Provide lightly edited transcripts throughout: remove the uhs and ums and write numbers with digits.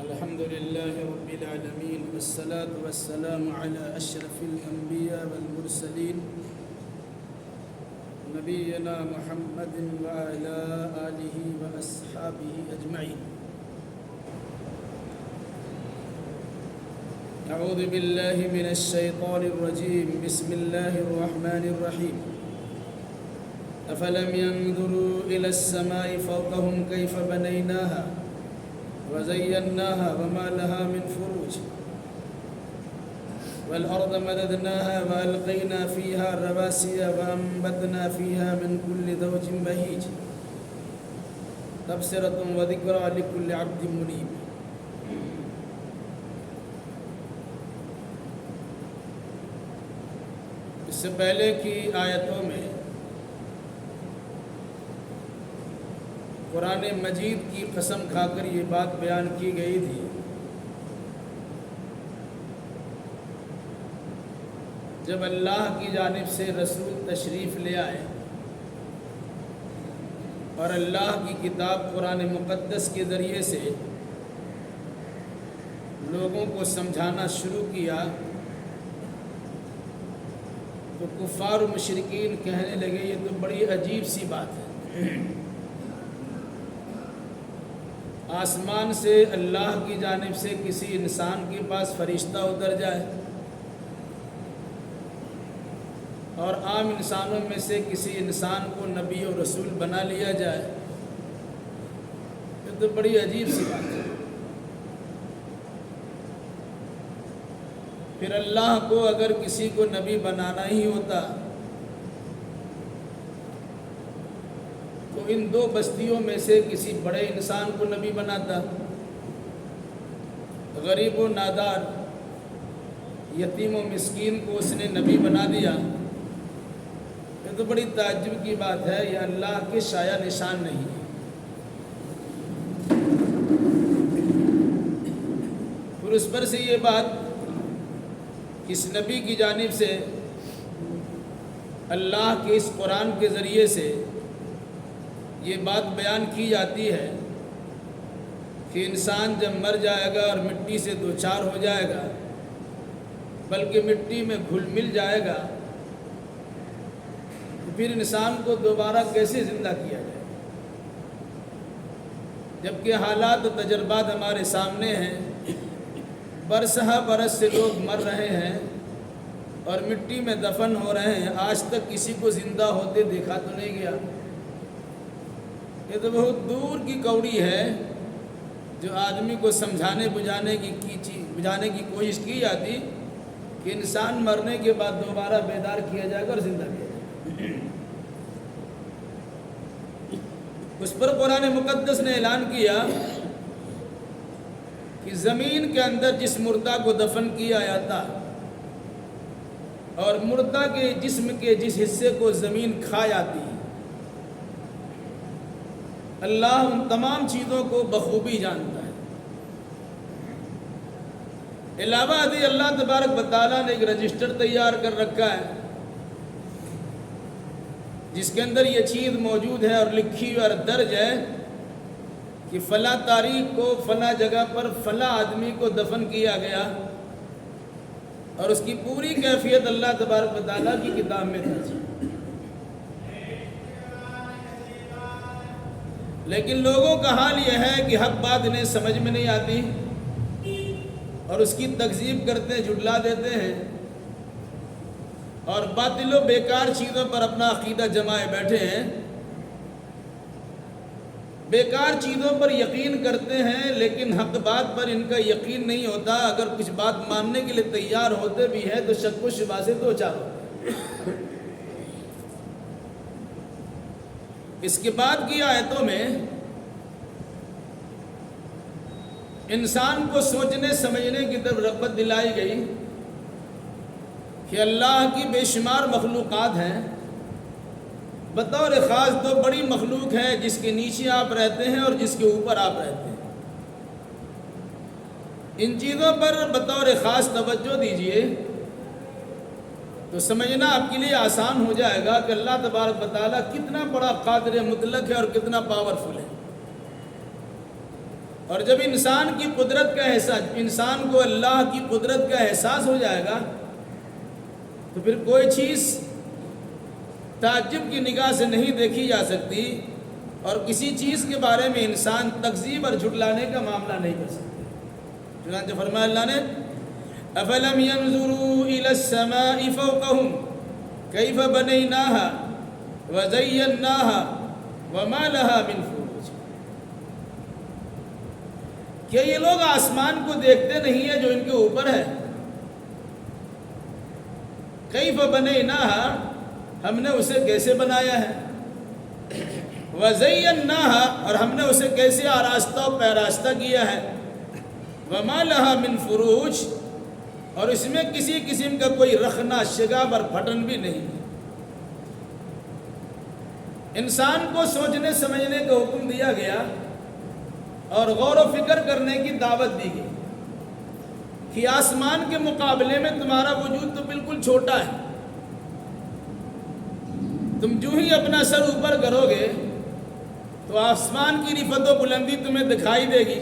الحمد لله رب العالمين والصلاة والسلام على أشرف الأنبياء والمرسلين نبينا محمد وعلى آله وأصحابه أجمعين. أعوذ بالله من الشيطان الرجيم. بسم الله الرحمن الرحيم. أفلم ينظروا إلى السماء فوقهم كيف بنيناها وزيناها وما لها من فروج والأرض مددناها وألقينا فيها رواسي وأنبتنا فيها من كل زوج بهيج تبصرة وذكرى لكل عبد منيب. اس سے پہلے کی آیتوں میں قرآن مجید کی قسم کھا کر یہ بات بیان کی گئی تھی جب اللہ کی جانب سے رسول تشریف لے آئے اور اللہ کی کتاب قرآن مقدس کے ذریعے سے لوگوں کو سمجھانا شروع کیا تو کفار و مشرکین کہنے لگے یہ تو بڑی عجیب سی بات ہے، آسمان سے اللہ کی جانب سے کسی انسان کے پاس فرشتہ اتر جائے اور عام انسانوں میں سے کسی انسان کو نبی و رسول بنا لیا جائے، یہ تو بڑی عجیب سی بات ہے۔ پھر اللہ کو اگر کسی کو نبی بنانا ہی ہوتا تو ان دو بستیوں میں سے کسی بڑے انسان کو نبی بناتا، غریب و نادار یتیم و مسکین کو اس نے نبی بنا دیا، یہ تو بڑی تعجب کی بات ہے، یہ اللہ کے شایع نشان نہیں ہے۔ پھر اس پر سے یہ بات اس نبی کی جانب سے اللہ کے اس قرآن کے ذریعے سے یہ بات بیان کی جاتی ہے کہ انسان جب مر جائے گا اور مٹی سے دوچار ہو جائے گا بلکہ مٹی میں گھل مل جائے گا تو پھر انسان کو دوبارہ کیسے زندہ کیا جائے، جبکہ حالات و تجربات ہمارے سامنے ہیں، برسہ برس سے لوگ مر رہے ہیں اور مٹی میں دفن ہو رہے ہیں، آج تک کسی کو زندہ ہوتے دیکھا تو نہیں گیا۔ یہ تو بہت دور کی کوڑی ہے جو آدمی کو سمجھانے بجھانے کی کوشش کی جاتی کہ انسان مرنے کے بعد دوبارہ بیدار کیا جائے گا اور زندہ کیا جائے گا۔ اس پر قرآن مقدس نے اعلان کیا کہ زمین کے اندر جس مردہ کو دفن کیا جاتا اور مردہ کے جسم کے جس حصے کو زمین کھا جاتی، اللہ ان تمام چیزوں کو بخوبی جانتا ہے۔ علاوہ ازیں اللہ تبارک و تعالیٰ نے ایک رجسٹر تیار کر رکھا ہے جس کے اندر یہ چیز موجود ہے اور لکھی ہوئی اور درج ہے کہ فلاں تاریخ کو فلاں جگہ پر فلاں آدمی کو دفن کیا گیا، اور اس کی پوری کیفیت اللہ تبارک و تعالیٰ کی کتاب میں درج ہے۔ لیکن لوگوں کا حال یہ ہے کہ حق بات انہیں سمجھ میں نہیں آتی اور اس کی تکذیب کرتے ہیں، جھٹلا دیتے ہیں اور باطل و بیکار چیزوں پر اپنا عقیدہ جمائے بیٹھے ہیں، بیکار چیزوں پر یقین کرتے ہیں لیکن حق بات پر ان کا یقین نہیں ہوتا۔ اگر کچھ بات ماننے کے لیے تیار ہوتے بھی ہے تو شک و شبہ سے دو چار ہوتے ہیں۔ اس کے بعد کی آیتوں میں انسان کو سوچنے سمجھنے کی طرف رغبت دلائی گئی کہ اللہ کی بے شمار مخلوقات ہیں، بطور خاص دو بڑی مخلوق ہے جس کے نیچے آپ رہتے ہیں اور جس کے اوپر آپ رہتے ہیں، ان چیزوں پر بطور خاص توجہ دیجئے تو سمجھنا آپ کے لیے آسان ہو جائے گا کہ اللہ تبارک و تعالیٰ کتنا بڑا قادر مطلق ہے اور کتنا پاورفل ہے۔ اور جب انسان کی قدرت کا احساس، انسان کو اللہ کی قدرت کا احساس ہو جائے گا تو پھر کوئی چیز تعجب کی نگاہ سے نہیں دیکھی جا سکتی، اور کسی چیز کے بارے میں انسان تکذیب اور جھٹلانے کا معاملہ نہیں کر سکتا۔ چنانچہ فرمایا اللہ نے افلم ينظروا الى السماء فوقهم كيف بنيناها وزيناها وما لها من فروج۔ کیا یہ لوگ آسمان کو دیکھتے نہیں ہیں جو ان کے اوپر ہے؟ کیف بنیناها، ہم نے اسے کیسے بنایا ہے، وزیناها، اور ہم نے اسے کیسے آراستہ و پیراستہ کیا ہے، وما لها من فروج، اور اس میں کسی قسم کا کوئی رخنا، شگاف اور پھٹن بھی نہیں ہے۔ انسان کو سوچنے سمجھنے کا حکم دیا گیا اور غور و فکر کرنے کی دعوت دی گئی کہ آسمان کے مقابلے میں تمہارا وجود تو بالکل چھوٹا ہے۔ تم جو ہی اپنا سر اوپر کرو گے تو آسمان کی رفعت و بلندی تمہیں دکھائی دے گی،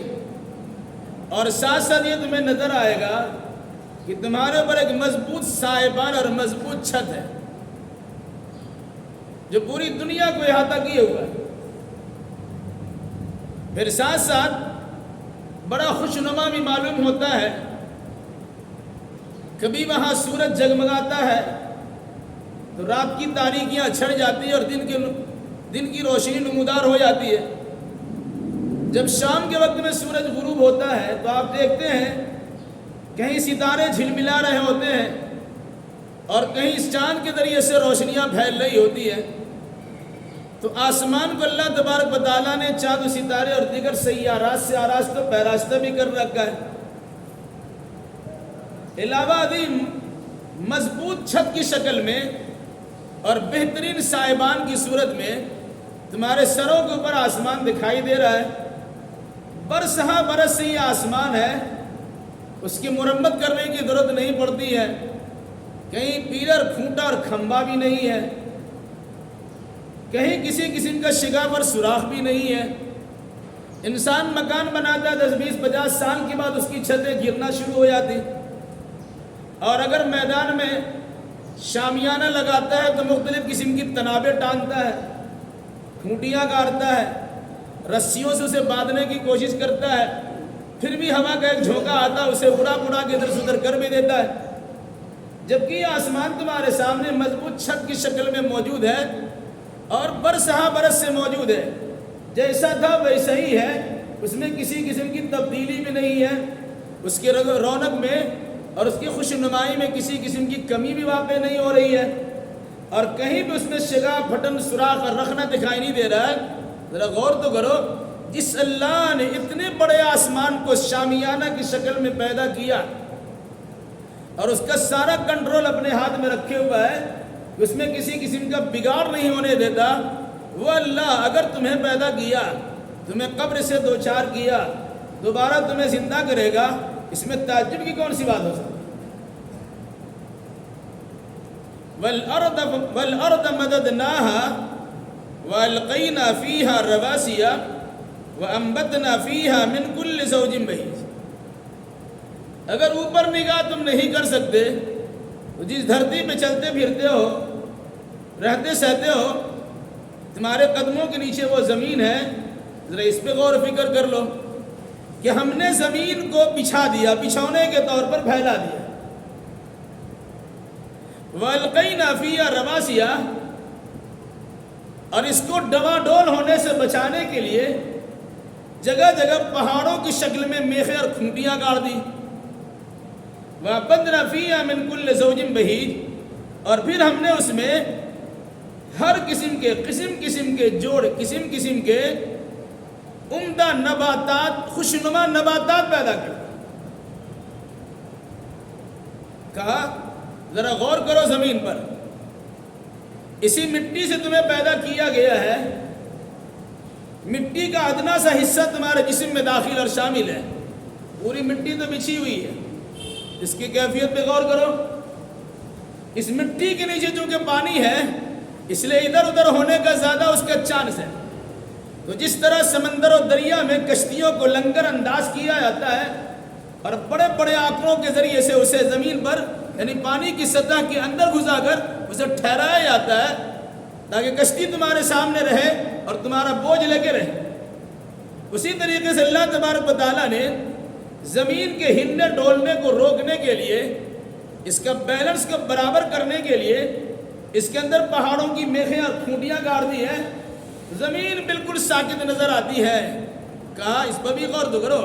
اور ساتھ ساتھ یہ تمہیں نظر آئے گا کہ تمہارے اوپر ایک مضبوط سائبان اور مضبوط چھت ہے جو پوری دنیا کو احاطہ کیے ہوا ہے۔ پھر ساتھ ساتھ بڑا خوشنما بھی معلوم ہوتا ہے، کبھی وہاں سورج جگمگاتا ہے تو رات کی تاریکیاں چھڑ جاتی ہیں اور دن کی روشنی نمودار ہو جاتی ہے۔ جب شام کے وقت میں سورج غروب ہوتا ہے تو آپ دیکھتے ہیں کہیں ستارے جھلملا رہے ہوتے ہیں اور کہیں اس چاند کے ذریعے سے روشنیاں پھیل رہی ہوتی ہیں۔ تو آسمان کو اللہ تبارک و تعالیٰ نے چاند و ستارے اور دیگر سیارات سے آراستہ و پیراستہ بھی کر رکھا ہے۔ علاوہ ازیں مضبوط چھت کی شکل میں اور بہترین سائبان کی صورت میں تمہارے سروں کے اوپر آسمان دکھائی دے رہا ہے۔ برس ہا برس سے یہ آسمان ہے، اس کی مرمت کرنے کی ضرورت نہیں پڑتی ہے، کہیں پیلر، کھونٹا اور کھمبا بھی نہیں ہے، کہیں کسی قسم کا شگاف اور سوراخ بھی نہیں ہے۔ انسان مکان بناتا ہے 10 20 50 سال کے بعد اس کی چھتیں گرنا شروع ہو جاتی، اور اگر میدان میں شامیانہ لگاتا ہے تو مختلف قسم کی تنابیں ٹانگتا ہے، کھونٹیاں گاڑتا ہے، رسیوں سے اسے باندھنے کی کوشش کرتا ہے، پھر بھی ہوا کا ایک جھونکا آتا ہے اسے اڑا کے ادھر سے ادھر کر بھی دیتا ہے۔ جبکہ یہ آسمان تمہارے سامنے مضبوط چھت کی شکل میں موجود ہے اور برس ہا برس سے موجود ہے، جیسا تھا ویسا ہی ہے، اس میں کسی قسم کی تبدیلی بھی نہیں ہے، اس کی رونق میں اور اس کی خوشنمائی میں کسی قسم کی کمی بھی واقع نہیں ہو رہی ہے، اور کہیں بھی اس میں شگاف، پھٹن، سوراخ اور رخنا دکھائی نہیں دے رہا ہے۔ ذرا غور تو کرو، جس اللہ نے اتنے بڑے آسمان کو شامیانہ کی شکل میں پیدا کیا اور اس کا سارا کنٹرول اپنے ہاتھ میں رکھے ہوا ہے، اس میں کسی قسم کا بگاڑ نہیں ہونے دیتا، وہ اللہ اگر تمہیں پیدا کیا، تمہیں قبر سے دوچار کیا، دوبارہ تمہیں زندہ کرے گا، اس میں تعجب کی کون سی بات ہو سکتی؟ وَالْأَرْضَ مَدَدْنَاهَا وَأَلْقَيْنَا فِيهَا رَوَاسِيَ وَأَنبَتْنَا فِيهَا مِنْ كُلِّ زَوْجٍ بَهِيجٍ۔ اگر اوپر نگاہ تم نہیں کر سکتے تو جس دھرتی پہ چلتے پھرتے ہو، رہتے سہتے ہو، تمہارے قدموں کے نیچے وہ زمین ہے، ذرا اس پہ غور و فکر کر لو کہ ہم نے زمین کو بچھا دیا، بچھونے کے طور پر پھیلا دیا۔ وَأَلْقَيْنَا فِيهَا رَوَاسِيَ، اور اس کو ڈوا ڈول ہونے سے بچانے کے لیے جگہ جگہ پہاڑوں کی شکل میں میخیں اور کھونٹیاں گاڑ دی۔ وَأَنبَتْنَا فِيهَا مِنْ كُلِّ زَوْجٍ بَهِيجٍ، اور پھر ہم نے اس میں ہر قسم کے جوڑ، قسم کے عمدہ نباتات، خوشنما نباتات پیدا کر۔ کہا ذرا غور کرو زمین پر، اسی مٹی سے تمہیں پیدا کیا گیا ہے، مٹی کا ادنا سا حصہ تمہارے جسم میں داخل اور شامل ہے، پوری مٹی تو بچھی ہوئی ہے، اس کی کیفیت پہ غور کرو۔ اس مٹی کے نیچے چونکہ پانی ہے، اس لیے ادھر ادھر ہونے کا زیادہ اس کا چانس ہے، تو جس طرح سمندر و دریا میں کشتیوں کو لنگر انداز کیا جاتا ہے اور بڑے بڑے آنکڑوں کے ذریعے سے اسے زمین پر یعنی پانی کی سطح کے اندر گھسا کر اسے ٹھہرایا جاتا ہے تاکہ کشتی تمہارے سامنے رہے اور تمہارا بوجھ لے کے رہے، اسی طریقے سے اللہ تبارک و تعالیٰ نے زمین کے ہلنے ڈولنے کو روکنے کے لیے، اس کا بیلنس کو برابر کرنے کے لیے اس کے اندر پہاڑوں کی میخیں اور کھوٹیاں گاڑ دی ہیں، زمین بالکل ساکت نظر آتی ہے۔ کہا اس پر بھی غور تو کرو،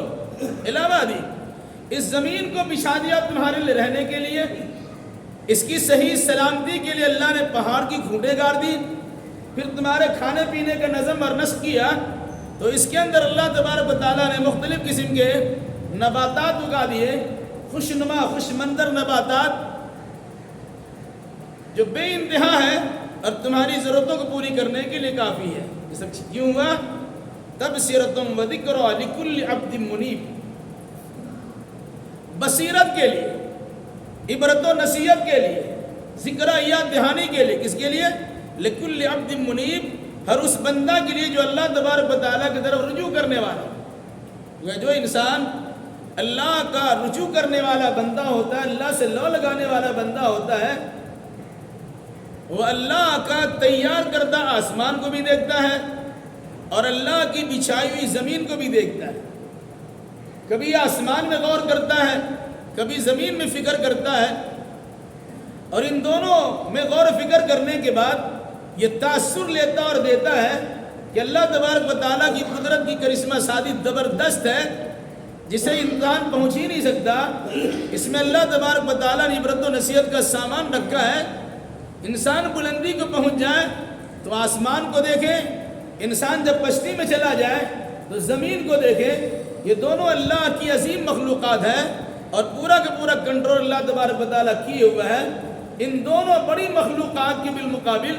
علاوہ دی اس زمین کو بچھا دیا تمہارے لیے رہنے کے لیے، اس کی صحیح سلامتی کے لیے اللہ نے پہاڑ کی کھوٹیں گاڑ دی، پھر تمہارے کھانے پینے کا نظم اور نسق کیا تو اس کے اندر اللہ تبارک و تعالیٰ نے مختلف قسم کے نباتات اگا دیے، خوش نما خوش منظر نباتات جو بے انتہا ہے اور تمہاری ضرورتوں کو پوری کرنے کے لیے کافی ہے۔ یہ سب کیوں ہوا؟ تبصرۃ و ذکر لکل عبد منیب، بصیرت کے لیے، عبرت و نصیحت کے لیے، ذکر یاد دہانی کے لیے، کس کے لیے؟ لکل عبد منیب، ہر اس بندہ کے لیے جو اللہ تبارک و تعالیٰ کی طرف رجوع کرنے والا۔ جو انسان اللہ کا رجوع کرنے والا بندہ ہوتا ہے، اللہ سے لو لگانے والا بندہ ہوتا ہے، وہ اللہ کا تیار کردہ آسمان کو بھی دیکھتا ہے اور اللہ کی بچھائی ہوئی زمین کو بھی دیکھتا ہے۔ کبھی آسمان میں غور کرتا ہے، کبھی زمین میں فکر کرتا ہے، اور ان دونوں میں غور و فکر کرنے کے بعد یہ تاثر لیتا اور دیتا ہے کہ اللہ تبارک و تعالیٰ کی قدرت کی کرشمہ سازی زبردست ہے جسے انسان پہنچ ہی نہیں سکتا۔ اس میں اللہ تبارک و تعالیٰ نے عبرت و نصیحت کا سامان رکھا ہے۔ انسان بلندی کو پہنچ جائے تو آسمان کو دیکھے، انسان جب پشتی میں چلا جائے تو زمین کو دیکھے۔ یہ دونوں اللہ کی عظیم مخلوقات ہیں اور پورا کا پورا کنٹرول اللہ تبارک و تعالیٰ کیے ہوا ہے۔ ان دونوں بڑی مخلوقات کے بالمقابل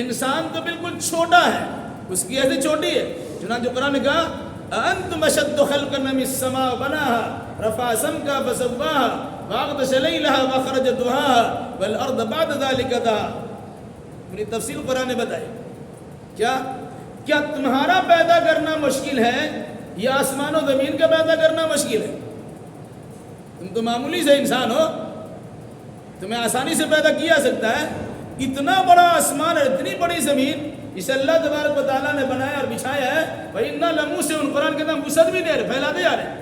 انسان تو بالکل چھوٹا ہے، اس کی ایسی چھوٹی ہے۔ چنانچہ قرآن نے کہا أَأَنْتُمْ أَشَدُّ خَلْقًا مِنَ السَّمَاءِ بَنَاهَا رَفَعَ سَمْكَهَا فَسَوَّاهَا وَأَغْطَشَ لَيْلَهَا وَأَخْرَجَ ضُحَاهَا وَالْأَرْضَ بَعْدَ ذَلِكَ دَحَاهَا۔ پوری تفصیل قرآن نے بتائی۔ کیا تمہارا پیدا کرنا مشکل ہے یا آسمان و زمین کا پیدا کرنا مشکل ہے؟ تم تو معمولی سے انسان ہو، تمہیں آسانی سے پیدا کیا سکتا ہے۔ اتنا بڑا آسمان اور اتنی بڑی زمین اسے اللہ تبارک و تعالیٰ نے بنایا اور بچھایا ہے۔ وَإِنَّا لَمُوسِعُونَ، قرآن کے نام وسعت بھی دے رہے، پھیلاتے جا رہے ہیں۔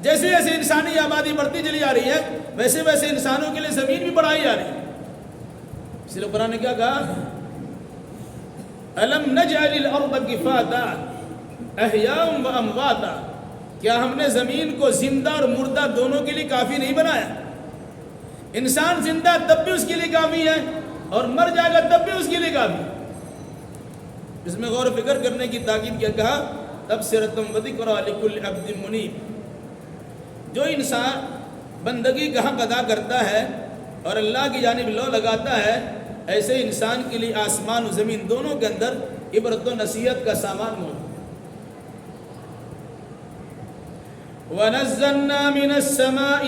جیسے جیسے انسانی آبادی بڑھتی چلی جا رہی ہے ویسے ویسے انسانوں کے لیے زمین بھی بڑھائی جا رہی ہے۔ اس لیے قرآن نے کیا کہا؟ أَلَمْ نَجْعَلِ الْأَرْضَ كِفَاتًا أَحْيَاءً وَأَمْوَاتًا، کیا ہم نے زمین کو زندہ اور مردہ دونوں کے لیے کافی نہیں بنایا؟ انسان زندہ تب بھی اس کے لیے کافی ہے اور مر جائے گا تب بھی اس کے لیے کافی ہے۔ اس میں غور و فکر کرنے کی تاکید کیا کہا؟ تبصرۃ و ذکر لکل عبد منیب۔ جو انسان بندگی کا حق ادا کرتا ہے اور اللہ کی جانب لو لگاتا ہے، ایسے انسان کے لیے آسمان و زمین دونوں کے اندر عبرت و نصیحت کا سامان موجود ہے۔ وَنَزَّلْنَا مِنَ السَّمَاءِ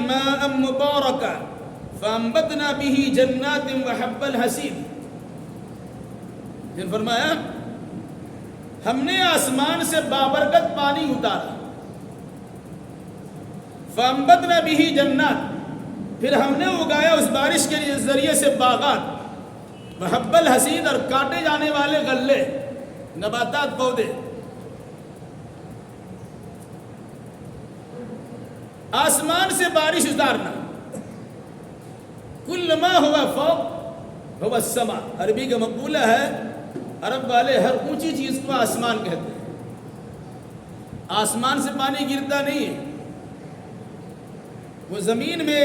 مَاءً مُبَارَكًا فَأَنبَتْنَا بِهِ جَنَّاتٍ وَحَبَّ الْحَصِيدِ۔ پھر فرمایا ہم نے آسمان سے بابرکت پانی اتارا، فَأَنبَتْنَا بِهِ جَنَّاتٍ، پھر ہم نے اگایا اس بارش کے ذریعے سے باغات، وحب الحصید، اور کاٹے جانے والے غلے، نباتات، پودے۔ آسمان سے بارش اتارنا، کل ما ہوا فوق ہوا السما، عربی کا مقولہ ہے، عرب والے ہر اونچی چیز کو آسمان کہتے ہیں۔ آسمان سے پانی گرتا نہیں ہے، وہ زمین میں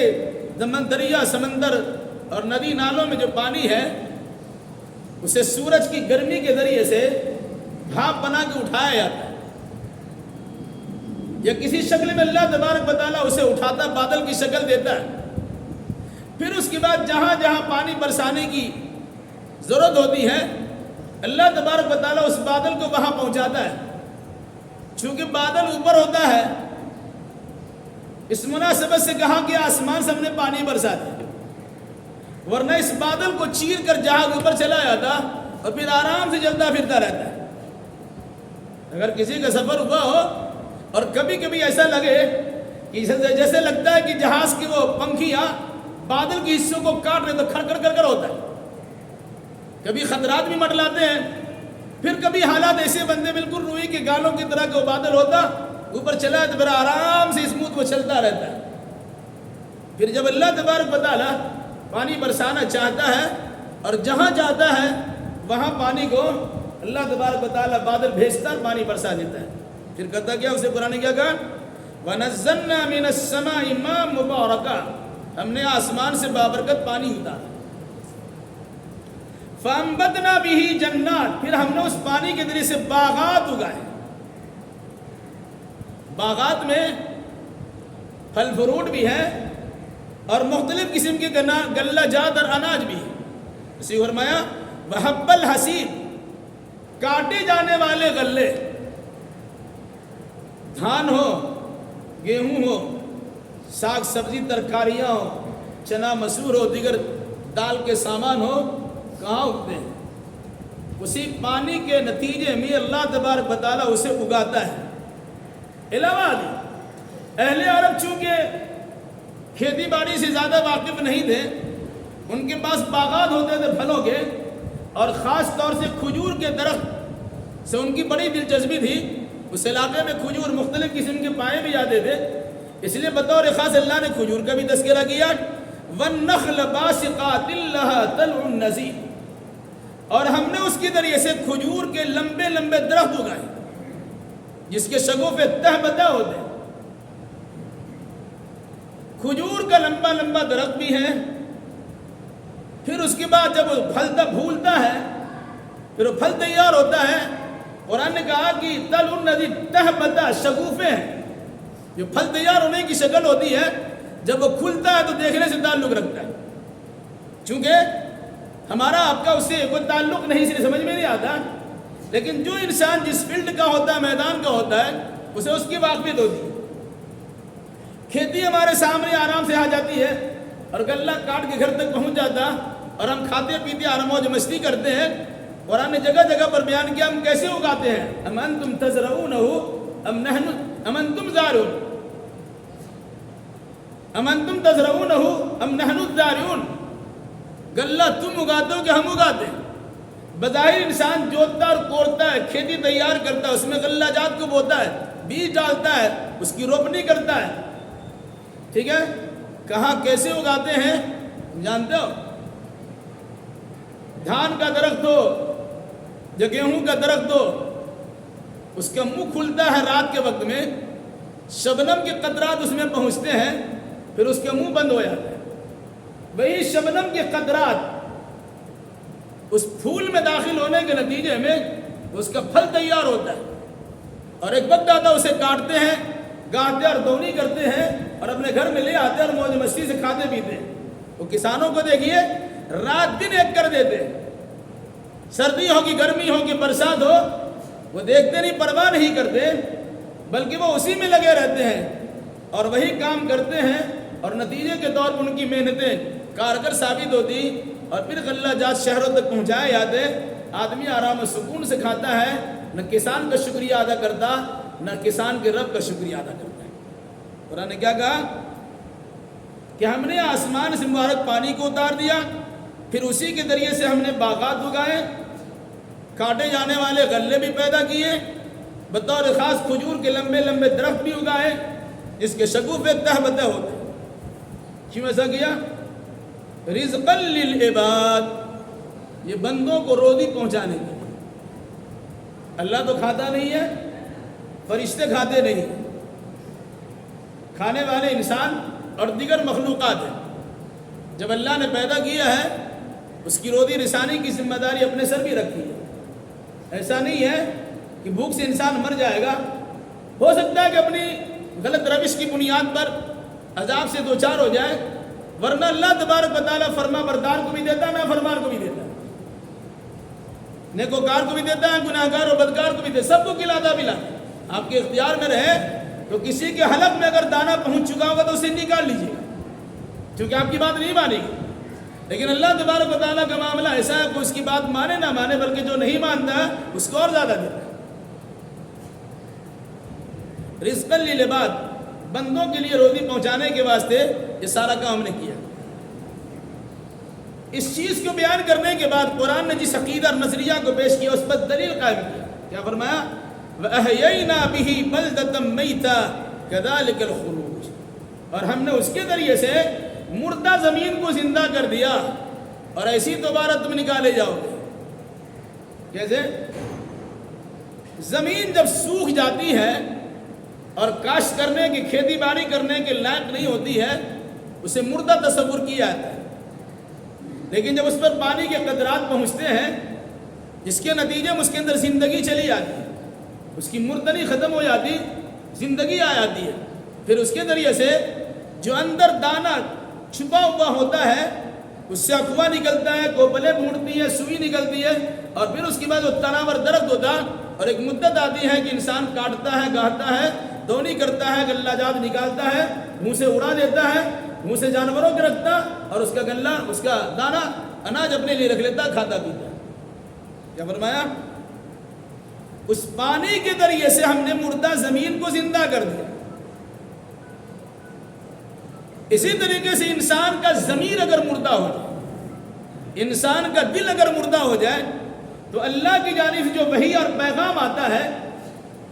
دریا، سمندر اور ندی نالوں میں جو پانی ہے اسے سورج کی گرمی کے ذریعے سے بھاپ بنا کے اٹھایا جاتا ہے، یا کسی شکل میں اللہ تبارک و تعالیٰ اسے اٹھاتا، بادل کی شکل دیتا ہے۔ پھر اس کے بعد جہاں جہاں پانی برسانے کی ضرورت ہوتی ہے اللہ تبارک و تعالیٰ اس بادل کو وہاں پہنچاتا ہے۔ چونکہ بادل اوپر ہوتا ہے اس مناسبت سے کہا کہ آسمان سے ہم نے پانی برسا دیا، ورنہ اس بادل کو چیر کر جہاں اوپر چلا جاتا اور پھر آرام سے چلتا پھرتا رہتا ہے۔ اگر کسی کا سفر ہوا ہو اور کبھی کبھی ایسا لگے کہ جیسے لگتا ہے کہ جہاز کی وہ پنکھیاں بادل کے حصوں کو کاٹ رہے تو کھڑ کر کر کر ہوتا ہے، کبھی خطرات بھی منڈلاتے ہیں، پھر کبھی حالات ایسے بنتے بالکل روئی کے گالوں کی طرح کہ وہ بادل ہوتا اوپر چلا ہے تو پھر آرام سے اسموتھ وہ چلتا رہتا ہے۔ پھر جب اللہ تبارک و تعالیٰ پانی برسانا چاہتا ہے اور جہاں چاہتا ہے وہاں پانی کو اللہ تبارک و تعالیٰ بادل بھیجتا اور پانی برسا دیتا ہے۔ پھر کرتا کیا؟ اسے قرآن نے کیا کہا؟ وَنَزَّلْنَا مِنَ السَّمَاءِ مَاءً مُبَارَكًا، ہم نے آسمان سے بابرکت پانی اتارا۔ فَأَنبَتْنَا بِهِ جَنَّاتٍ، پھر ہم نے اس پانی کے ذریعے سے باغات اگائے۔ باغات میں پھل فروٹ بھی ہے اور مختلف قسم کے غلہ جات اور اناج بھی ہے۔ اسی فرمایا وَحَبَّ الْحَصِيدِ، کاٹے جانے والے غلے، دھان ہو، گیہوں ہو، ساگ سبزی ترکاریاں ہو، چنا مسور ہو، دیگر دال کے سامان ہو، کہاں اگتے ہیں؟ اسی پانی کے نتیجے میں اللہ تبارک و تعالیٰ اسے اگاتا ہے۔ علاوہ اہل عرب چونکہ کھیتی باڑی سے زیادہ واقف نہیں تھے، ان کے پاس باغات ہوتے تھے پھلوں کے، اور خاص طور سے کھجور کے درخت سے ان کی بڑی دلچسپی تھی۔ اس علاقے میں کھجور مختلف قسم کے پائے بھی جاتے تھے، اس لیے بطور خاص اللہ نے کھجور کا بھی تذکرہ کیا۔ وَالنَّخْلَ بَاسِقَاتٍ لَهَا طَلْعٌ نَضِيدٌ، اور ہم نے اس کے ذریعے سے کھجور کے لمبے لمبے درخت اگائے جس کے شگوفے تہ بتہ ہوتے ہیں۔ کھجور کا لمبا لمبا درخت بھی ہے، پھر اس کے بعد جب وہ پھلتا پھولتا ہے، پھر وہ پھل تیار ہوتا ہے۔ قرآن نے کہا کہ طلع النضید، تہ بتہ شگوفے ہیں، جو پھل تیار ہونے کی شکل ہوتی ہے، جب وہ کھلتا ہے تو دیکھنے سے تعلق رکھتا ہے۔ چونکہ ہمارا آپ کا اس سے کوئی تعلق نہیں، اس لیے سمجھ میں نہیں آتا، لیکن جو انسان جس فیلڈ کا ہوتا ہے، میدان کا ہوتا ہے، اسے اس کی واقفیت ہوتی ہے۔ کھیتی ہمارے سامنے آرام سے آ جاتی ہے اور غلہ کاٹ کے گھر تک پہنچ جاتا اور ہم کھاتے پیتے آرام موج مستی کرتے ہیں۔ قرآن نے جگہ جگہ پر بیان کیا ہم کیسے اگاتے ہیں۔ ام انتم تزرعونہ ام انتم زارعون، ام انتم تزرعونہ ام نحن الزارعون، غلہ تم اگاتے ہو کہ ہم اگاتے ہیں؟ بظاہر انسان جوتتا اور کوڑتا ہے، کھیتی تیار کرتا ہے، اس میں غلہ جات کو بوتا ہے، بیج ڈالتا ہے، اس کی روپنی کرتا ہے، ٹھیک ہے؟ کہاں کیسے اگاتے ہیں جانتے ہو؟ دھان کا درخت ہو یا گیہوں کا درخت ہو، اس کا منہ کھلتا ہے رات کے وقت میں، شبنم کے قطرات اس میں پہنچتے ہیں، پھر اس کا منہ بند ہو جاتا ہے۔ وہی شبنم کے قطرات اس پھول میں داخل ہونے کے نتیجے میں اس کا پھل تیار ہوتا ہے، اور ایک وقت آتا ہے اسے کاٹتے ہیں، گاڑتے اور دونی کرتے ہیں اور اپنے گھر میں لے آتے ہیں اور موج مستی سے کھاتے پیتے ہیں۔ وہ کسانوں کو دیکھیے رات دن ایک کر دیتے ہیں، سردی ہو کہ گرمی ہو کہ برسات ہو، وہ دیکھتے نہیں، پرواہ نہیں کرتے، بلکہ وہ اسی میں لگے رہتے ہیں اور وہی کام کرتے ہیں، اور نتیجے کے طور پر ان کی محنتیں کارگر ثابت ہوتی، اور پھر غلہ جات شہروں تک پہنچائے جاتے۔ آدمی آرام و سکون سے کھاتا ہے، نہ کسان کا شکریہ ادا کرتا، نہ کسان کے رب کا شکریہ ادا کرتا ہے۔ قرآن نے کیا کہا کہ ہم نے آسمان سے مبارک پانی کو اتار دیا، پھر اسی کے ذریعے سے ہم نے باغات اگائے، کاٹے جانے والے غلے بھی پیدا کیے، بطور خاص کھجور کے لمبے لمبے درخت بھی اگائے جس کے شگوفے تہ بتہ ہوتے ہیں۔ کیوں ایسا کیا؟ رزقا للعباد، یہ بندوں کو روزی پہنچانے کے لیے۔ اللہ تو کھاتا نہیں ہے، فرشتے کھاتے نہیں ہیں، کھانے والے انسان اور دیگر مخلوقات ہیں۔ جب اللہ نے پیدا کیا ہے اس کی روزی رسانی کی ذمہ داری اپنے سر بھی رکھی ہے۔ ایسا نہیں ہے کہ بھوک سے انسان مر جائے گا، ہو سکتا ہے کہ اپنی غلط روش کی بنیاد پر عذاب سے دوچار ہو جائے، ورنہ اللہ تبارک و تعالیٰ فرما بردار کو بھی دیتا ہے، نافرمان کو بھی دیتا ہے، نیکوکار کو بھی دیتا ہے، گناہگار اور بدکار کو بھی دیتا ہے، سب کو کھلاتا پلاتا۔ آپ کے اختیار میں رہے تو کسی کے حلق میں اگر دانہ پہنچ چکا ہوگا تو اسے نکال لیجیے، کیونکہ آپ کی بات نہیں مانے گی۔ لیکن اللہ تبارک و تعالیٰ کا معاملہ ایسا ہے کہ اس کی بات مانے نہ مانے، بلکہ جو نہیں مانتا ہے اس کو اور زیادہ دیتا ہے۔ رزق للعباد، بندوں کے لیے روزی پہنچانے کے واسطے یہ سارا کام ہم نے کیا۔ اس چیز کو بیان کرنے کے بعد قرآن نے جس عقیدہ اور نظریہ کو پیش کیا اس پر دلیل قائم کیا۔ کیا فرمایا؟ وَأَحْيَيْنَا بِهِ بَلْدَةً مَيْتًا كَذَلِكَ الْخُرُوجُ، اور ہم نے اس کے ذریعے سے مردہ زمین کو زندہ کر دیا، اور ایسی دوبارہ تم نکالے جاؤ گے۔ کیسے؟ زمین جب سوکھ جاتی ہے اور کاشت کرنے کی، کھیتی باڑی کرنے کے لائق نہیں ہوتی ہے، اسے مردہ تصور کیا جاتا ہے۔ لیکن جب اس پر پانی کے قطرات پہنچتے ہیں، جس کے نتیجے میں اس کے اندر زندگی چلی جاتی ہے، اس کی مردنی ختم ہو جاتی، زندگی آ جاتی ہے، پھر اس کے ذریعے سے جو اندر دانہ چھپا ہوا ہوتا ہے اس سے افواہ نکلتا ہے، کوپلیں پھوٹتی ہیں، سوئی نکلتی ہے، اور پھر اس کے بعد وہ تناور درخت ہوتا ہے، اور ایک مدت آتی ہے کہ انسان کاٹتا ہے، گاہتا ہے، دونی کرتا ہے، غلہ جات نکالتا ہے، منہ سے اڑا دیتا ہے، منہ سے جانوروں کے رکھتا، اور اس کا غلہ، اس کا دانہ اناج اپنے لیے رکھ لیتا، کھاتا پیتا ہے۔ کیا فرمایا؟ اس پانی کے ذریعے سے ہم نے مردہ زمین کو زندہ کر دیا۔ اسی طریقے سے انسان کا ضمیر اگر مردہ ہو جائے، انسان کا دل اگر مردہ ہو جائے، تو اللہ کی جانب سے جو وحی اور پیغام آتا ہے،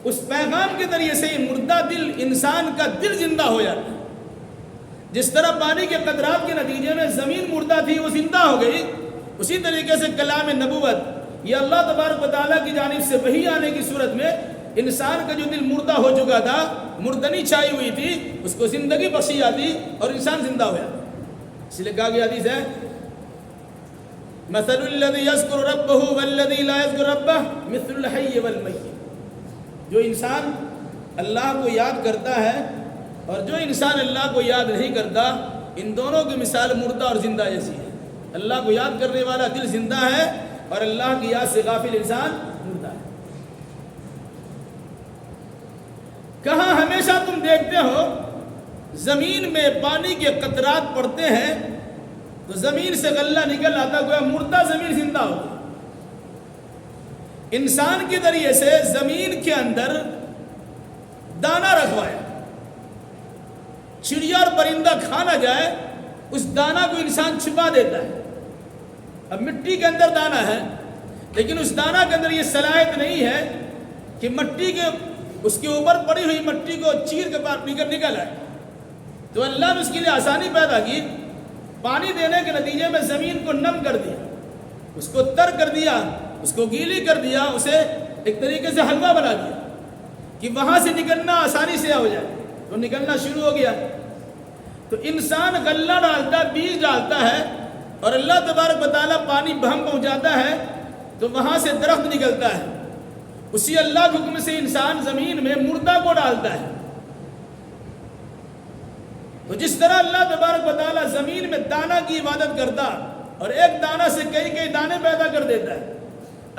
اس پیغام کے ذریعے سے یہ مردہ دل، انسان کا دل زندہ ہو جاتا ہے۔ جس طرح پانی کے قطرات کے نتیجے میں زمین مردہ تھی وہ زندہ ہو گئی، اسی طریقے سے کلام نبوت، یہ اللہ تبارک و تعالیٰ کی جانب سے وحی آنے کی صورت میں انسان کا جو دل مردہ ہو چکا تھا، مردنی چھائی ہوئی تھی، اس کو زندگی بخشی جاتی اور انسان زندہ ہو جاتا۔ اس لیے کہا گیا حدیث ہے، مثل الذی یذکر ربہ والذی لا یذکر ربہ مثل الحی والمیت، جو انسان اللہ کو یاد کرتا ہے اور جو انسان اللہ کو یاد نہیں کرتا، ان دونوں کی مثال مردہ اور زندہ جیسی ہے۔ اللہ کو یاد کرنے والا دل زندہ ہے، اور اللہ کی یاد سے غافل انسان مردہ ہے۔ کہاں ہمیشہ تم دیکھتے ہو زمین میں پانی کے قطرات پڑتے ہیں تو زمین سے غلہ نکل آتا، گویا مردہ زمین زندہ ہوتی۔ انسان کے ذریعے سے زمین کے اندر دانہ رکھوایا، چڑیا اور پرندہ کھا نہ جائے، اس دانہ کو انسان چھپا دیتا ہے۔ اب مٹی کے اندر دانہ ہے، لیکن اس دانہ کے اندر یہ صلاحیت نہیں ہے کہ مٹی کے، اس کے اوپر پڑی ہوئی مٹی کو چیر کے پاس نکل آئے۔ تو اللہ نے اس کے لیے آسانی پیدا کی، پانی دینے کے نتیجے میں زمین کو نم کر دیا، اس کو تر کر دیا، اس کو گیلی کر دیا، اسے ایک طریقے سے حلوہ بنا دیا کہ وہاں سے نکلنا آسانی سے ہو جائے، تو نکلنا شروع ہو گیا۔ تو انسان غلہ ڈالتا، بیج ڈالتا ہے، اور اللہ تبارک و تعالیٰ پانی بہم پہنچاتا ہے، تو وہاں سے درخت نکلتا ہے۔ اسی اللہ کے حکم سے انسان زمین میں مردہ کو ڈالتا ہے۔ تو جس طرح اللہ تبارک و تعالیٰ زمین میں دانہ کی عبادت کرتا اور ایک دانہ سے کئی کئی دانے پیدا کر دیتا ہے،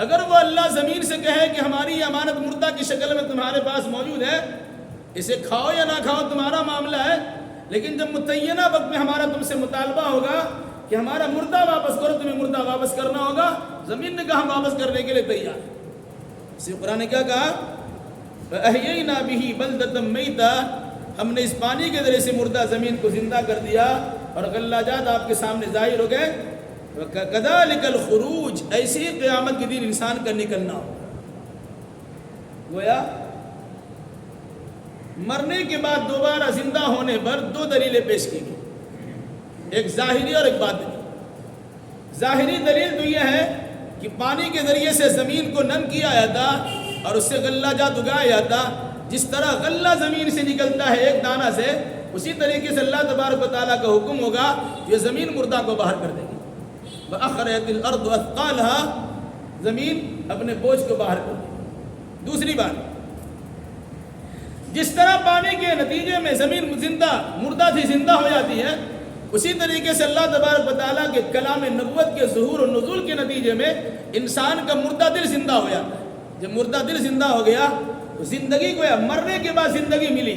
اگر وہ اللہ زمین سے کہے کہ ہماری یہ امانت مردہ کی شکل میں تمہارے پاس موجود ہے، اسے کھاؤ یا نہ کھاؤ تمہارا معاملہ ہے، لیکن جب متعینہ وقت میں ہمارا تم سے مطالبہ ہوگا کہ ہمارا مردہ واپس کرو، تمہیں مردہ واپس کرنا ہوگا، زمین نے کہا ہم واپس کرنے کے لیے تیار ہیں۔ اسی قرآن نے کیا کہا؟ فَأَحْيَيْنَا بِهِ بَلْدَةً مَيْتًا، ہم نے اس پانی کے ذریعے سے مردہ زمین کو زندہ کر دیا، اور غلہ جات آپ کے سامنے ظاہر ہو گئے۔ وَكَذَلِكَ الْخُرُوجُ، ایسی ہی قیامت کے دن انسان کا نکلنا ہوگا۔ گویا مرنے کے بعد دوبارہ زندہ ہونے پر دو دلیلیں پیش کی گئی، ایک ظاہری اور ایک باطنی۔ ظاہری دلیل تو یہ ہے کہ پانی کے ذریعے سے زمین کو نم کیا جاتا اور اس سے غلہ جات اگایا جاتا۔ جس طرح غلہ زمین سے نکلتا ہے ایک دانہ سے، اسی طریقے سے اللہ تبارک و تعالیٰ کا حکم ہوگا، یہ زمین مردہ کو باہر کر دے گی۔ وَأَخْرَجَتِ الْأَرْضُ أَثْقَالَهَا، زمین اپنے بوجھ کو باہر کر دے گی۔ دوسری بات، جس طرح پانی کے نتیجے میں زمین زندہ مردہ تھی زندہ ہو جاتی ہے، اسی طریقے سے اللہ تبارک و تعالیٰ کے کلام نبوت کے ظہور و نزول کے نتیجے میں انسان کا مردہ دل زندہ ہو جاتا ہے۔ جب مردہ دل زندہ ہو گیا تو زندگی کو، مرنے کے بعد زندگی ملی۔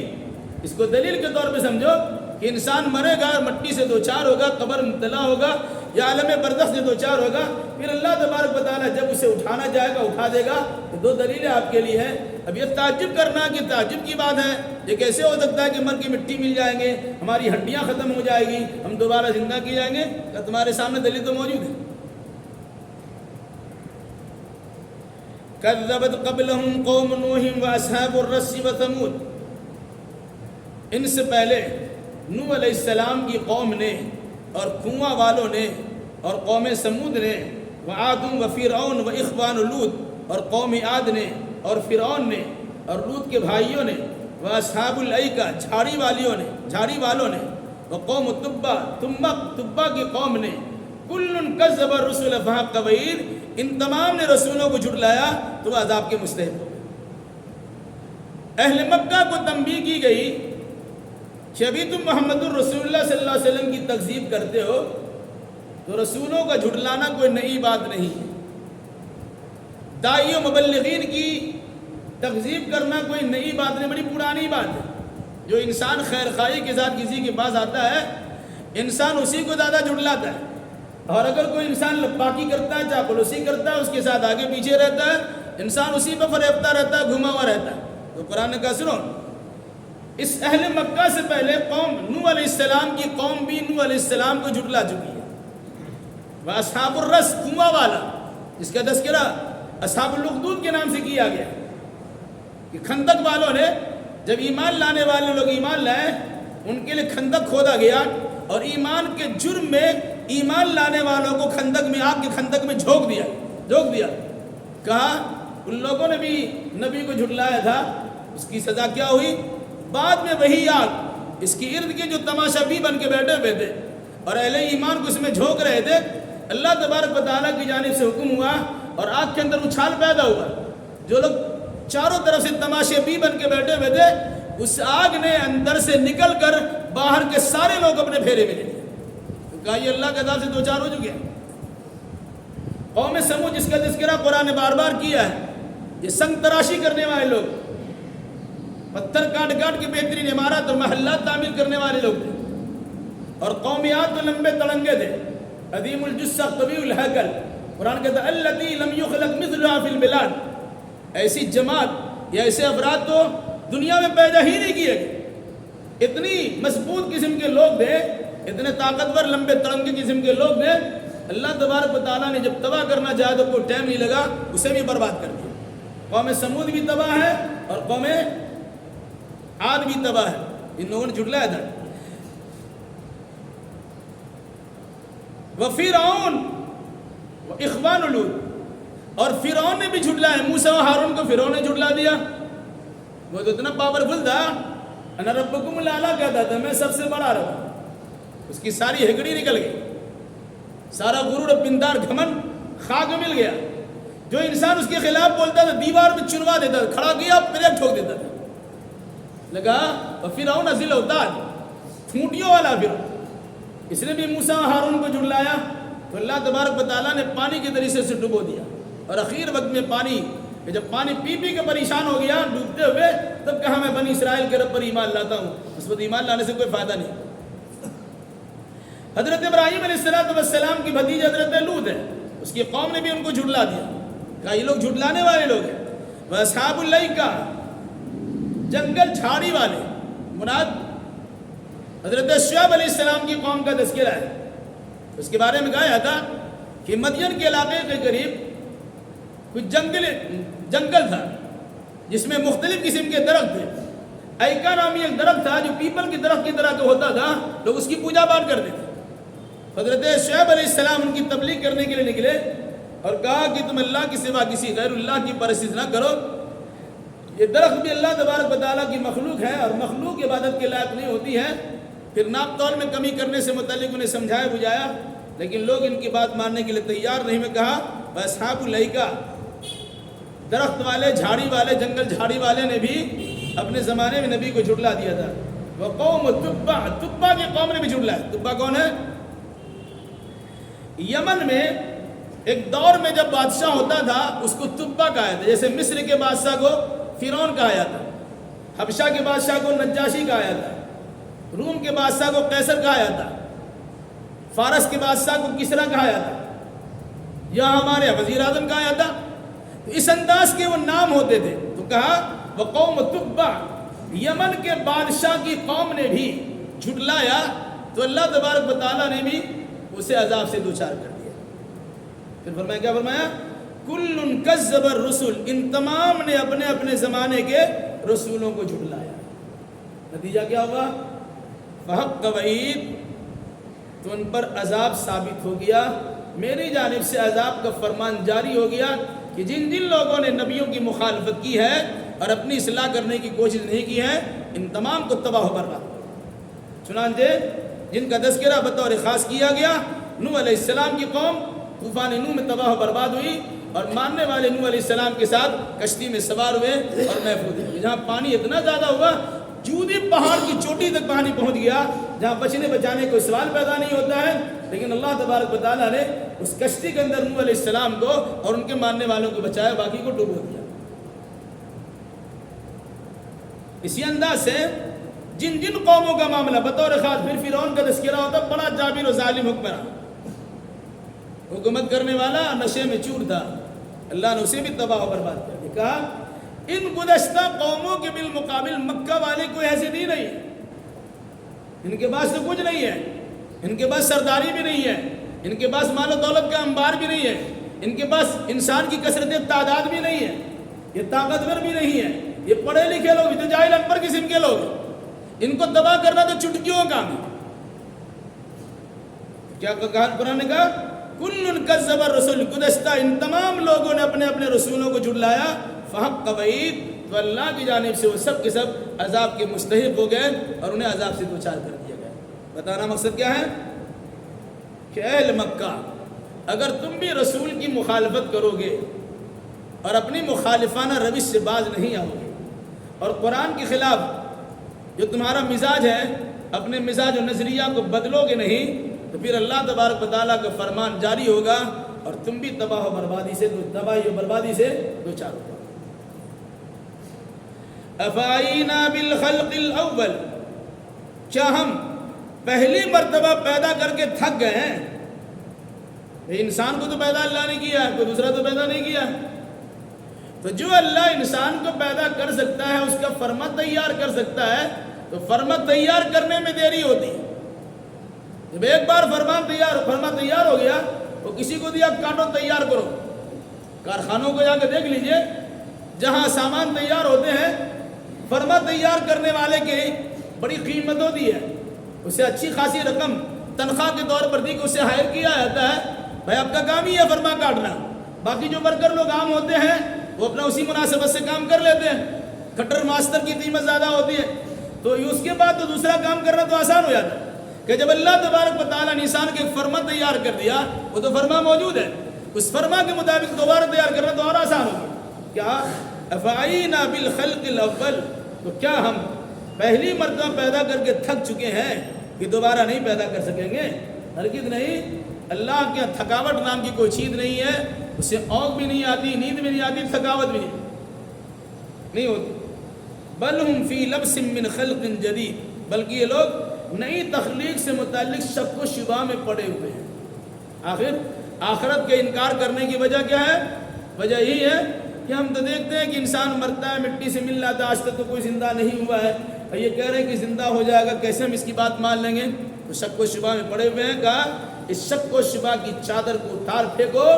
اس کو دلیل کے طور پہ سمجھو کہ انسان مرے گا، مٹی سے دوچار ہوگا، قبر مبتلا ہوگا، یا عالم برزخ سے دو چار ہوگا، پھر اللہ تبارک و تعالیٰ جب اسے اٹھانا چاہے گا اٹھا دے گا۔ تو دو دلیلیں آپ کے لیے ہیں۔ اب یہ تعجب کرنا کہ تعجب کی بات ہے، یہ کیسے ہو سکتا ہے کہ مر کے مٹی مل جائیں گے، ہماری ہڈیاں ختم ہو جائیں گی، ہم دوبارہ زندہ کیے جائیں گے؟ کہ تمہارے سامنے دلیل تو موجود ہے۔ کذبت قبلہم قوم نوح واصحاب الرس وثمود، ان سے پہلے نوح علیہ السلام کی قوم نے اور کنواں والوں نے اور قوم سمود نے، وعاد وفرعون واخوان لوط، اور قوم عاد نے اور فرعون نے اور لوط کے بھائیوں نے، واصحاب الایکہ، جھاڑی والوں نے، وقوم تبا کی قوم نے، کل کذب الرسل فحق وعید، ان تمام نے رسولوں کو جھٹلایا تو عذاب کے مستحق ہو گئے۔ اہل مکہ کو تنبیہ کی گئی کہ ابھی تم محمد الرسول اللہ صلی اللہ علیہ وسلم کی تکذیب کرتے ہو تو رسولوں کا جھٹلانا کوئی نئی بات نہیں ہے، داعی و مبلغین کی تکذیب کرنا کوئی نئی بات نہیں، بڑی پرانی بات ہے۔ جو انسان خیر خواہی کے ساتھ کسی کے پاس آتا ہے، انسان اسی کو زیادہ جھٹلاتا ہے، اور اگر کوئی انسان لپاکی کرتا ہے، چاپلوسی کرتا ہے، اس کے ساتھ آگے پیچھے رہتا ہے، انسان اسی پہ فریفتہ رہتا ہے، گھما ہوا رہتا ہے۔ تو قرآن نے کہا سنو، اس اہل مکہ سے پہلے قوم نوح علیہ السلام کی قوم بھی نوح علیہ السلام کو جھٹلا چکی ہے۔ واصحاب الرس، کنواں والا، اس کا تذکرہ اصحاب الاخدود کے نام سے کیا گیا کہ خندق والوں نے جب ایمان لانے والے لوگ ایمان لائے، ان کے لیے خندق کھودا گیا، اور ایمان کے جرم میں ایمان لانے والوں کو خندق میں، آگ کے خندق میں جھونک دیا۔ کہا ان لوگوں نے بھی نبی کو جھٹلایا تھا، اس کی سزا کیا ہوئی؟ بعد میں وہی آگ اس کی ارد کے جو تماشا بھی بن کے بیٹھے ہوئے تھے اور اہل ایمان کو اس میں جھونک رہے تھے، اللہ تبارک و تعالیٰ کی جانب سے حکم ہوا اور آگ کے اندر اچھال پیدا ہوا۔ جو لوگ چاروں طرف سے تماشے بھی بن کے بیٹھے ہوئے تھے، اس آگ نے اندر سے نکل کر باہر کے سارے لوگ اپنے پھیرے میں لے لیے۔ تو کہا یہ اللہ کے عذاب سے دو چار ہو چکے ہیں۔ قوم سمود جس کا تذکرہ قرآن نے بار بار کیا ہے، یہ سنگ تراشی کرنے والے لوگ، پتھر کاٹ کاٹ کے بہترین عمارت اور محلات تعمیر کرنے والے لوگ تھے، اور قوم عاد تو لمبے تڑنگے تھے، عظیم الجثہ طویل الہیکل۔ قرآن کہتا ہے الذی لم یخلق مثلھا فی البلاد، ایسی جماعت یا ایسے افراد تو دنیا میں پیدا ہی نہیں کیے گئے۔ اتنی مضبوط قسم کے لوگ تھے، اتنے طاقتور لمبے تڑنگے قسم کے لوگ تھے، اللہ تبارک و تعالیٰ نے جب تباہ کرنا چاہا تو کوئی ٹائم نہیں لگا، اسے بھی برباد کر دیا۔ قوم سمود بھی تباہ ہے اور قوم عاد بھی تباہ ہے، ان لوگوں نے جھٹلایا تھا۔ وفرعون واخوان لوط، اور فرعون نے بھی جھٹلایا، موسیٰ و ہارون کو فرعون نے جھٹلا دیا۔ وہ تو اتنا پاورفل تھا، انا ربکم الاعلیٰ کہتا تھا، میں سب سے بڑا رب، اس کی ساری ہگڑی نکل گئی، سارا غرور پندار گھمنڈ خاک میں مل گیا۔ جو انسان اس کے خلاف بولتا تھا دیوار میں چنوا دیتا تھا، کھڑا کیا پلیٹ ٹھوک دیتا تھا۔ لگا فرعون ذی الاوتاد، ٹھونٹیوں والا فرعون، اس نے بھی موسیٰ و ہارون کو جھٹلایا، تو اللہ تبارک و تعالیٰ نے پانی کے ذریعے سے ڈبو دیا، اور اخیر وقت میں پانی کہ جب پانی پی پی کے پریشان ہو گیا ڈوبتے ہوئے، تب کہا میں بنی اسرائیل کے رب پر ایمان لاتا ہوں۔ اس وقت ایمان لانے سے کوئی فائدہ نہیں۔ حضرت ابراہیم علیہ السلام کی بھتیجی حضرت لوط ہے، اس کی قوم نے بھی ان کو جھٹلا دیا، کہا یہ لوگ جھٹلانے والے لوگ ہیں۔ واصحاب الایکہ، جنگل جھاڑی والے، مراد حضرت شعیب علیہ السلام کی قوم کا تذکرہ ہے۔ اس کے بارے میں کہا تھا کہ مدین کے علاقے کے قریب کچھ جنگل تھا جس میں مختلف قسم کے درخت تھے۔ ایکا نامی ایک درخت تھا جو پیپل کے درخت کی طرح کا ہوتا تھا، لوگ اس کی پوجا پاٹ کرتے تھے۔ حضرت شعیب علیہ السلام ان کی تبلیغ کرنے کے لیے نکلے اور کہا کہ تم اللہ کے سوا کسی غیر اللہ کی پرستش نہ کرو، یہ درخت بھی اللہ تبارک و تعالیٰ کی مخلوق ہے اور مخلوق عبادت کے لائق نہیں ہوتی ہے۔ پھر ناپ تول میں کمی کرنے سے متعلق انہیں سمجھایا بجھایا، لیکن لوگ ان کی بات ماننے کے لیے تیار نہیں۔ میں کہا واصحاب الایکہ، درخت والے، جھاڑی والے، جنگل جھاڑی والے نے بھی اپنے زمانے میں نبی کو جھٹلا دیا تھا۔ وہ قوم تبا کی قوم نے بھی جھٹلایا۔ تبا کون ہے؟ یمن میں ایک دور میں جب بادشاہ ہوتا تھا اس کو تبا کہا تھا، جیسے مصر کے بادشاہ کو فرعون کہا جاتا، حبشہ کے بادشاہ کو نجاشی کہا جاتا، روم کے بادشاہ کو قیصر کہا جاتا۔ فارس کے بادشاہ کو کسرا کہا جاتا، یا ہمارے وزیر اعظم کہا جاتا، تو اس انداز کے وہ نام ہوتے تھے۔ تو کہا وقوم تبع، یمن کے بادشاہ کی قوم نے بھی جھٹلایا تو اللہ تبارک و تعالیٰ نے بھی اسے عذاب سے دوچار کر دیا۔ پھر فرمایا، کیا فرمایا؟ کل کذب الرسل، ان تمام نے اپنے اپنے زمانے کے رسولوں کو جھٹلایا۔ نتیجہ کیا ہوگا؟ فحق وعید، تو ان پر عذاب ثابت ہو گیا، میری جانب سے عذاب کا فرمان جاری ہو گیا کہ جن جن لوگوں نے نبیوں کی مخالفت کی ہے اور اپنی اصلاح کرنے کی کوشش نہیں کی ہے، ان تمام کو تباہ و برباد کر دیا۔ چنانچہ جن کا تذکرہ بطور خاص کیا گیا، نوح علیہ السلام کی قوم طوفان نوح میں تباہ و برباد ہوئی، اور ماننے والے نوح علیہ السلام کے ساتھ کشتی میں سوار ہوئے اور محفوظ ہوئے۔ جہاں پانی اتنا زیادہ ہوا، جودی پہاڑ کی چوٹی تک پانی پہنچ گیا، جہاں بچنے بچانے کوئی سوال پیدا نہیں ہوتا ہے، لیکن اللہ تبارک و تعالیٰ نے اس کشتی کے اندر نوح علیہ السلام کو اور ان کے ماننے والوں کو بچایا، باقی کو ڈبو دیا۔ اسی انداز سے جن جن قوموں کا معاملہ بطور خاص، پھر فرعون کا تذکرہ ہوتا، بڑا جابر و ظالم حکمراں، حکومت کرنے والا نشے میں چور تھا، اللہ نے اسے بھی تباہ و برباد کر دیا۔ کہا ان گزشتہ قوموں کے بالمقابل مکہ والے کوئی حیثیت نہیں ہے، ان کے پاس تو کچھ نہیں ہے، ان کے پاس سرداری بھی نہیں ہے، ان کے پاس مال و دولت کا انبار بھی نہیں ہے، ان کے پاس انسان کی کثرت تعداد بھی نہیں ہے، یہ طاقتور بھی نہیں ہے، یہ پڑھے لکھے لوگ بھی تو جاہل ان پر قسم کے لوگ ہیں، ان کو تباہ کرنا تو چٹکیوں کا کام ہے۔ کیا کہا قرآن نے؟ کہا کل کذب الرسل، گزشتہ ان تمام لوگوں نے اپنے اپنے رسولوں کو جھٹلایا، فحق وعید، تو اللہ کی جانب سے وہ سب کے سب عذاب کے مستحق ہو گئے اور انہیں عذاب سے دوچار کر دیا گیا۔ بتانا مقصد کیا ہے کہ اہل مکہ، اگر تم بھی رسول کی مخالفت کرو گے اور اپنی مخالفانہ روش سے باز نہیں آؤ گے اور قرآن کے خلاف جو تمہارا مزاج ہے، اپنے مزاج و نظریہ کو بدلو گے نہیں، تو پھر اللہ تبارک و تعالیٰ کا فرمان جاری ہوگا اور تم بھی تباہی و بربادی سے دوچار ہوگا۔ افعینا بالخلق الاول، کیا ہم پہلی مرتبہ پیدا کر کے تھک گئے ہیں؟ انسان کو تو پیدا اللہ نے کیا ہے، کوئی دوسرا تو پیدا نہیں کیا۔ تو جو اللہ انسان کو پیدا کر سکتا ہے، اس کا فرما تیار کر سکتا ہے، تو فرما تیار کرنے میں دیری ہوتی ہے۔ جب ایک بار فرما تیار ہو گیا، تو کسی کو دیا کاٹو تیار کرو، کارخانوں کو جا کے دیکھ لیجئے، جہاں سامان تیار ہوتے ہیں، فرما تیار کرنے والے کی بڑی قیمت ہوتی ہے، اسے اچھی خاصی رقم تنخواہ کے طور پر دی کہ اسے ہائر کیا جاتا ہے، بھائی آپ کا کام ہی ہے فرما کاٹنا۔ باقی جو ورکر لوگ عام ہوتے ہیں وہ اپنا اسی مناسبت سے کام کر لیتے ہیں، کٹر ماسٹر کی قیمت زیادہ ہوتی ہے، تو اس کے بعد تو دوسرا کام کرنا تو آسان ہو جاتا ہے کہ جب اللہ تبارک و تعالیٰ نے انسان کے ایک فرما تیار کر دیا، وہ تو فرما موجود ہے، اس فرما کے مطابق دوبارہ تیار کرنا تو اور آسان ہوگا۔ کیا افعینا بالخلق الاول، تو کیا ہم پہلی مرتبہ پیدا کر کے تھک چکے ہیں کہ دوبارہ نہیں پیدا کر سکیں گے؟ ہرگز نہیں۔ اللہ کے تھکاوٹ نام کی کوئی چیز نہیں ہے، اسے اونگ بھی نہیں آتی، نیند بھی نہیں آتی، تھکاوٹ بھی نہیں ہوتی۔ بل ہم فی لبس من خلق جدید، بلکہ یہ لوگ نئی تخلیق سے متعلق شک و شبہ میں پڑے ہوئے ہیں۔ آخر آخرت کے انکار کرنے کی وجہ کیا ہے؟ وجہ یہی ہے کہ ہم تو دیکھتے ہیں کہ انسان مرتا ہے، مٹی سے مل جاتا ہے، آج تک تو کوئی زندہ نہیں ہوا ہے، اور یہ کہہ رہے ہیں کہ زندہ ہو جائے گا، کیسے ہم اس کی بات مان لیں گے؟ تو شک و شبہ میں پڑے ہوئے ہیں۔ کہا اس شک و شبہ کی چادر کو اتار پھینکو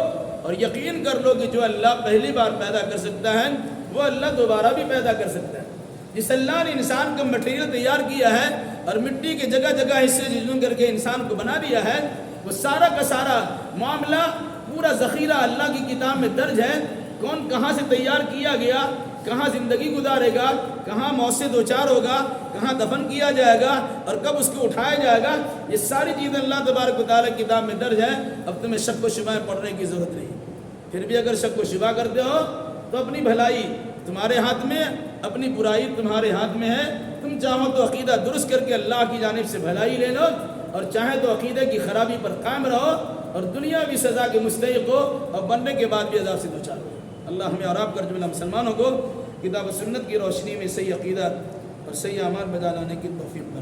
اور یقین کر لو کہ جو اللہ پہلی بار پیدا کر سکتا ہے، وہ اللہ دوبارہ بھی پیدا کر سکتا ہے۔ جس اللہ نے انسان کا مٹیریل تیار کیا ہے اور مٹی کے جگہ جگہ حصے جزوں کر کے انسان کو بنا دیا ہے، وہ سارا کا سارا معاملہ، پورا ذخیرہ اللہ کی کتاب میں درج ہے۔ کون کہاں سے تیار کیا گیا، کہاں زندگی گزارے گا، کہاں موت سے دوچار ہوگا، کہاں دفن کیا جائے گا اور کب اس کو اٹھایا جائے گا، یہ ساری چیزیں اللہ تبارک و تعالیٰ کی کتاب میں درج ہے۔ اب تمہیں شک و شبہ پڑھنے کی ضرورت نہیں۔ پھر بھی اگر شک و شبہ کرتے ہو تو اپنی بھلائی تمہارے ہاتھ میں، اپنی برائی تمہارے ہاتھ میں ہے۔ تم چاہو تو عقیدہ درست کر کے اللہ کی جانب سے بھلائی لے لو، اور چاہے تو عقیدے کی خرابی پر قائم رہو اور دنیاوی سزا کے مستحق ہو اور بننے کے بعد بھی عذاب سے دوچار ہو۔ اللہ ہمیں اور آپ کر جملہ مسلمانوں کو کتاب و سنت کی روشنی میں صحیح عقیدہ اور صحیح اعمال بجا لانے کی توفیق